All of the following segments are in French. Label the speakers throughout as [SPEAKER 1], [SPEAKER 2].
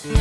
[SPEAKER 1] Bienvenue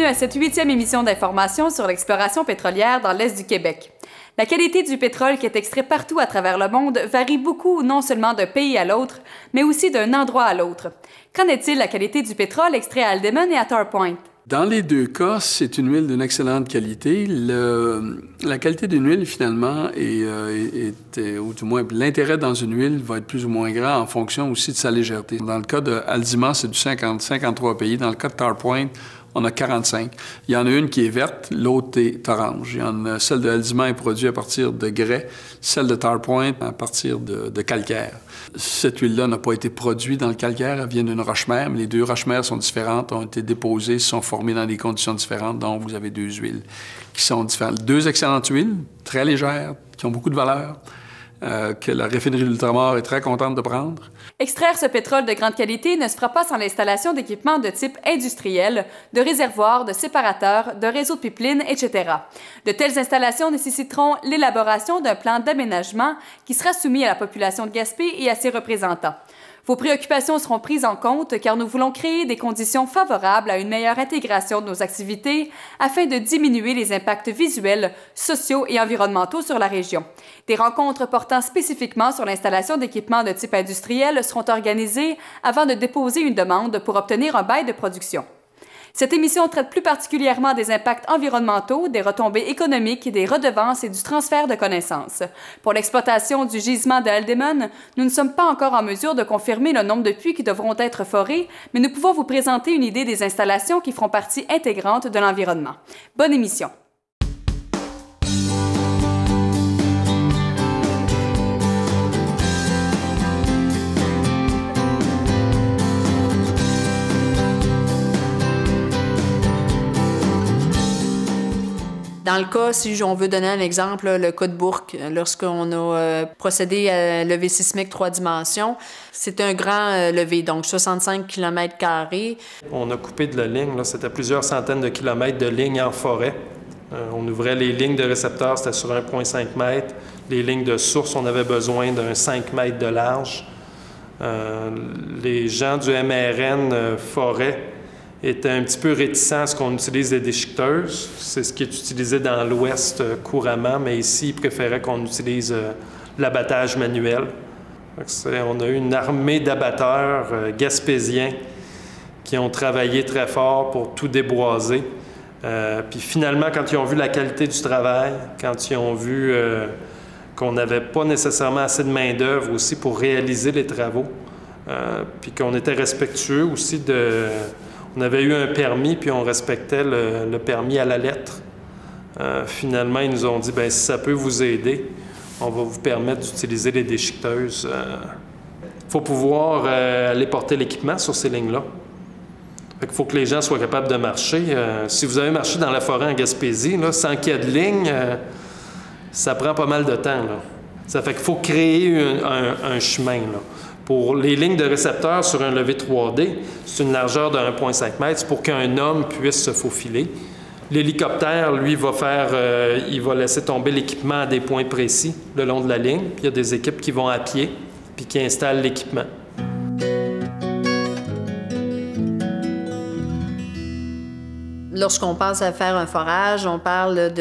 [SPEAKER 1] à cette 8e émission d'information sur l'exploration pétrolière dans l'Est du Québec. La qualité du pétrole qui est extrait partout à travers le monde varie beaucoup non seulement d'un pays à l'autre, mais aussi d'un endroit à l'autre. Qu'en est-il de la qualité du pétrole extrait à Haldimand et à Tare Point?
[SPEAKER 2] Dans les deux cas, c'est une huile d'une excellente qualité. La qualité d'une huile, finalement, ou du moins l'intérêt dans une huile va être plus ou moins grand en fonction aussi de sa légèreté. Dans le cas de Haldimand, c'est du 53 pays. Dans le cas de Tare Point, on a 45. Il y en a une qui est verte, l'autre est orange. Celle de Haldimand est produite à partir de grès, celle de Tare Point à partir de calcaire. Cette huile-là n'a pas été produite dans le calcaire, elle vient d'une roche-mère, mais les deux roches-mères sont différentes, ont été déposées, se sont formées dans des conditions différentes, donc vous avez deux huiles qui sont différentes. Deux excellentes huiles, très légères, qui ont beaucoup de valeur, que la raffinerie d'Ultramar est très contente de prendre.
[SPEAKER 1] Extraire ce pétrole de grande qualité ne se fera pas sans l'installation d'équipements de type industriel, de réservoirs, de séparateurs, de réseaux de pipelines, etc. De telles installations nécessiteront l'élaboration d'un plan d'aménagement qui sera soumis à la population de Gaspé et à ses représentants. Vos préoccupations seront prises en compte car nous voulons créer des conditions favorables à une meilleure intégration de nos activités afin de diminuer les impacts visuels, sociaux et environnementaux sur la région. Des rencontres portant spécifiquement sur l'installation d'équipements de type industriel seront organisées avant de déposer une demande pour obtenir un bail de production. Cette émission traite plus particulièrement des impacts environnementaux, des retombées économiques, des redevances et du transfert de connaissances. Pour l'exploitation du gisement de Haldimand, nous ne sommes pas encore en mesure de confirmer le nombre de puits qui devront être forés, mais nous pouvons vous présenter une idée des installations qui feront partie intégrante de l'environnement. Bonne émission!
[SPEAKER 3] Dans le cas, si on veut donner un exemple, le cas de Bourque, lorsqu'on a procédé à lever sismique 3 dimensions, c'est un grand levé, donc 65 km².
[SPEAKER 4] On a coupé de la ligne, c'était plusieurs centaines de kilomètres de lignes en forêt. On ouvrait les lignes de récepteurs, c'était sur 1,5 m. Les lignes de source, on avait besoin d'un 5 mètres de large. Les gens du MRN forêt étaient un petit peu réticents à ce qu'on utilise des déchiqueteuses. C'est ce qui est utilisé dans l'Ouest couramment, mais ici, ils préféraient qu'on utilise l'abattage manuel. On a eu une armée d'abatteurs gaspésiens qui ont travaillé très fort pour tout déboiser. Puis finalement, quand ils ont vu la qualité du travail, quand ils ont vu qu'on n'avait pas nécessairement assez de main-d'œuvre aussi pour réaliser les travaux, puis qu'on était respectueux aussi de... On avait eu un permis, puis on respectait le permis à la lettre. Finalement, ils nous ont dit, bien, si ça peut vous aider, on va vous permettre d'utiliser les déchiqueteuses. Il faut pouvoir aller porter l'équipement sur ces lignes-là. Il faut que les gens soient capables de marcher. Si vous avez marché dans la forêt en Gaspésie, là, sans qu'il y ait de ligne, ça prend pas mal de temps. Là. Ça fait qu'il faut créer un chemin. Là. Pour les lignes de récepteurs sur un levé 3D, c'est une largeur de 1,5 m, c'est pour qu'un homme puisse se faufiler. L'hélicoptère, lui, il va laisser tomber l'équipement à des points précis le long de la ligne. Puis il y a des équipes qui vont à pied puis qui installent l'équipement.
[SPEAKER 3] Lorsqu'on pense à faire un forage, on parle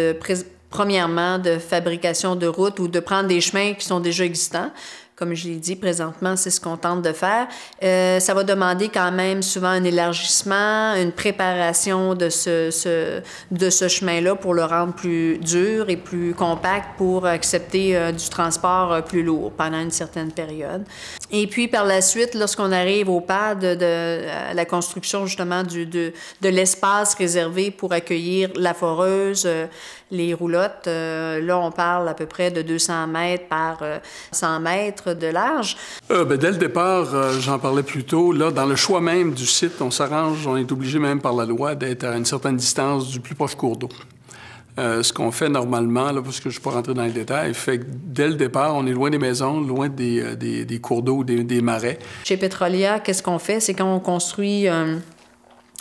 [SPEAKER 3] premièrement de fabrication de routes ou de prendre des chemins qui sont déjà existants. Comme je l'ai dit, présentement, c'est ce qu'on tente de faire. Ça va demander quand même souvent un élargissement, une préparation de ce chemin-là pour le rendre plus dur et plus compact pour accepter du transport plus lourd pendant une certaine période. Et puis, par la suite, lorsqu'on arrive au pad de la construction, justement, de l'espace réservé pour accueillir la foreuse, les roulottes, là, on parle à peu près de 200 mètres par 100 mètres de large.
[SPEAKER 2] Dès le départ, j'en parlais plus tôt, là, dans le choix même du site, on s'arrange, on est obligé même par la loi d'être à une certaine distance du plus proche cours d'eau. Ce qu'on fait normalement, là, parce que je ne vais pas rentrer dans les détails, fait que dès le départ, on est loin des maisons, loin des cours d'eau, des marais.
[SPEAKER 3] Chez Petrolia, qu'est-ce qu'on fait? C'est quand on construit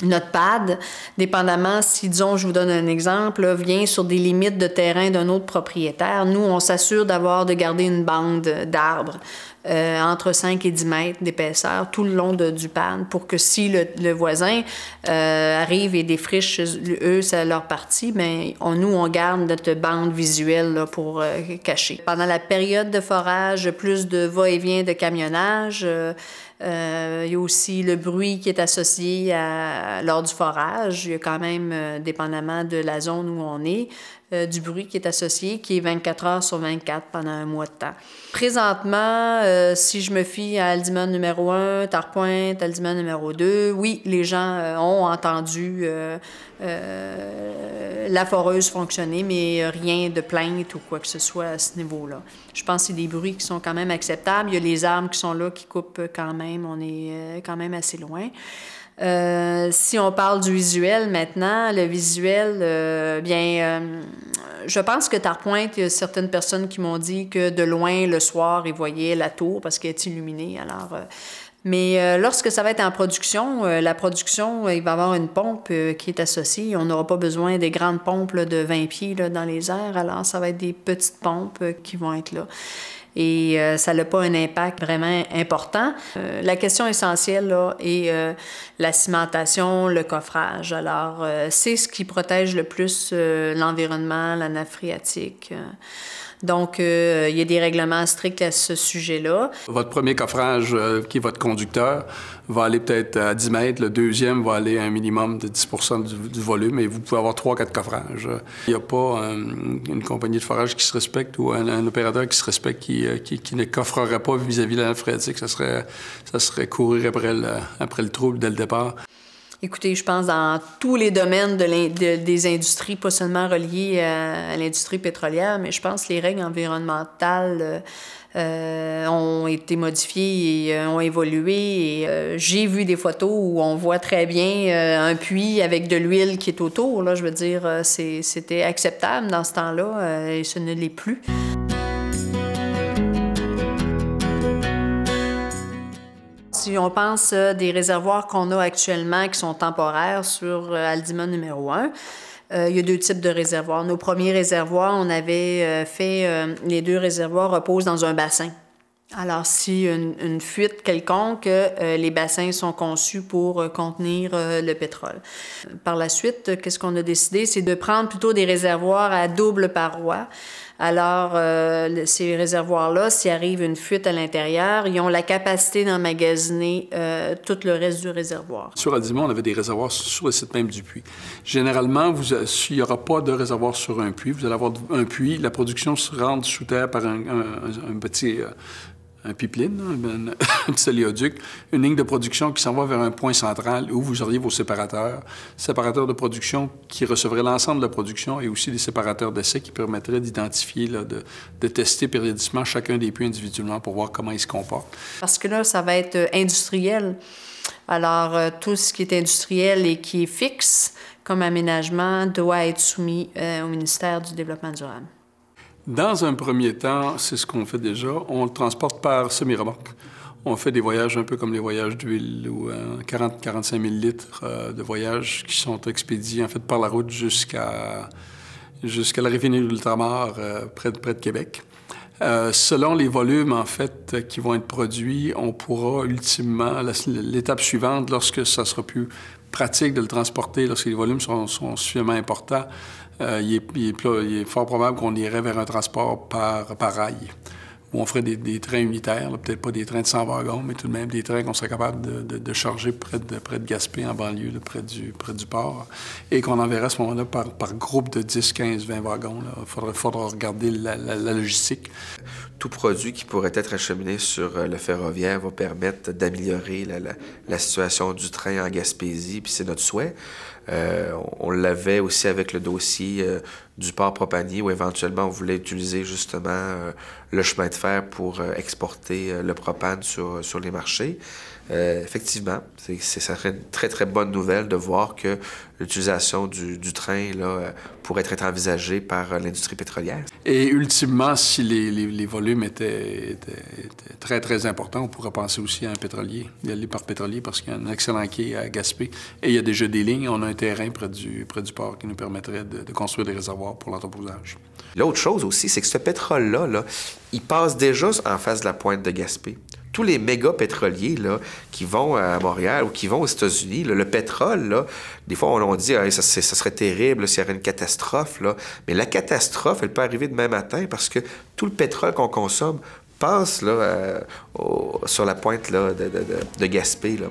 [SPEAKER 3] notre pad, dépendamment si, disons, je vous donne un exemple, là, vient sur des limites de terrain d'un autre propriétaire, nous, on s'assure de garder une bande d'arbres entre 5 et 10 mètres d'épaisseur tout le long du pad pour que si le voisin arrive et défriche, eux, c'est leur partie, bien, nous, on garde notre bande visuelle là, pour cacher. Pendant la période de forage, plus de va-et-vient de camionnage, il y a aussi le bruit qui est associé lors du forage. Il y a quand même, dépendamment de la zone où on est, du bruit qui est associé, qui est 24 heures sur 24 pendant un mois de temps. Présentement, si je me fie à Haldimand numéro 1, Tare-Pointe, Haldimand numéro 2, oui, les gens ont entendu la foreuse fonctionner, mais rien de plainte ou quoi que ce soit à ce niveau-là. Je pense que c'est des bruits qui sont quand même acceptables. Il y a les arbres qui sont là, qui coupent quand même. On est quand même assez loin. Si on parle du visuel maintenant, le visuel, je pense que Tare-Pointe, il y a certaines personnes qui m'ont dit que de loin, le soir, ils voyaient la tour parce qu'elle est illuminée. Alors, mais lorsque ça va être en production, la production, il va y avoir une pompe qui est associée. On n'aura pas besoin des grandes pompes là, de 20 pieds là, dans les airs. Alors, ça va être des petites pompes qui vont être là. Et ça n'a pas un impact vraiment important. La question essentielle là, est la cimentation, le coffrage. Alors, c'est ce qui protège le plus l'environnement, la nappe phréatique. Donc, il y a des règlements stricts à ce sujet-là.
[SPEAKER 2] Votre premier coffrage, qui est votre conducteur, va aller peut-être à 10 mètres. Le deuxième va aller à un minimum de 10 du volume et vous pouvez avoir 3-4 coffrages. Il n'y a pas une compagnie de forage qui se respecte ou un opérateur qui se respecte qui ne coffrerait pas vis-à-vis de la nappe phréatique. Ça serait courir après le trouble dès le départ.
[SPEAKER 3] Écoutez, je pense dans tous les domaines des industries, pas seulement reliées à l'industrie pétrolière, mais je pense que les règles environnementales ont été modifiées et ont évolué. Et j'ai vu des photos où on voit très bien un puits avec de l'huile qui est autour. Là, je veux dire, c'était acceptable dans ce temps-là et ce ne l'est plus. Si on pense des réservoirs qu'on a actuellement qui sont temporaires sur Haldimand numéro 1, il y a deux types de réservoirs. Nos premiers réservoirs, on avait les deux réservoirs reposent dans un bassin. Alors, si une fuite quelconque, les bassins sont conçus pour contenir le pétrole. Par la suite, qu'est-ce qu'on a décidé? C'est de prendre plutôt des réservoirs à double paroi. Alors, ces réservoirs-là, s'il arrive une fuite à l'intérieur, ils ont la capacité d'emmagasiner tout le reste du réservoir.
[SPEAKER 2] Sur Haldimand, on avait des réservoirs sur le site même du puits. Généralement, il n'y aura pas de réservoir sur un puits. Vous allez avoir un puits, la production se rentre sous terre par un petit... un pipeline, un petit oléoduc, une ligne de production qui s'en va vers un point central où vous auriez vos séparateurs de production qui recevraient l'ensemble de la production et aussi des séparateurs d'essai qui permettraient d'identifier, de tester périodiquement chacun des puits individuellement pour voir comment ils se comportent.
[SPEAKER 3] Parce que là, ça va être industriel. Alors, tout ce qui est industriel et qui est fixe comme aménagement doit être soumis au ministère du Développement durable.
[SPEAKER 2] Dans un premier temps, c'est ce qu'on fait déjà. On le transporte par semi-remorque. On fait des voyages un peu comme les voyages d'huile, où 40-45 000 litres de voyages qui sont expédiés en fait par la route jusqu'à la raffinerie d'Ultramar, près de Québec. Selon les volumes, en fait, qui vont être produits, on pourra ultimement, l'étape suivante, lorsque ça sera plus pratique de le transporter, lorsque les volumes sont suffisamment importants, il est fort probable qu'on irait vers un transport par rail, où on ferait des trains unitaires, peut-être pas des trains de 100 wagons, mais tout de même des trains qu'on serait capable de charger près de Gaspé, en banlieue, près du port, et qu'on enverrait à ce moment-là par groupe de 10, 15, 20 wagons. Il faudra regarder la logistique.
[SPEAKER 5] Tout produit qui pourrait être acheminé sur le ferroviaire va permettre d'améliorer la situation du train en Gaspésie, puis c'est notre souhait. On l'avait aussi avec le dossier du port Propagny, où éventuellement on voulait utiliser justement le chemin de fer pour exporter le propane sur les marchés. effectivement, ça serait une très, très bonne nouvelle de voir que l'utilisation du train là, pourrait être envisagée par l'industrie pétrolière.
[SPEAKER 2] Et ultimement, si les volumes étaient très, très importants, on pourrait penser aussi à un pétrolier, y aller par pétrolier, parce qu'il y a un excellent quai à Gaspé. Et il y a déjà des lignes. On a un terrain près du port qui nous permettrait de construire des réservoirs pour l'entreposage.
[SPEAKER 5] L'autre chose aussi, c'est que ce pétrole-là, là, il passe déjà en face de la pointe de Gaspé. Tous les méga pétroliers là, qui vont à Montréal ou qui vont aux États-Unis, là, le pétrole, là, des fois, on dit hey, ça serait terrible s'il y avait une catastrophe. Là. Mais la catastrophe, elle peut arriver demain matin parce que tout le pétrole qu'on consomme passe là, sur la pointe là, de Gaspé. Là.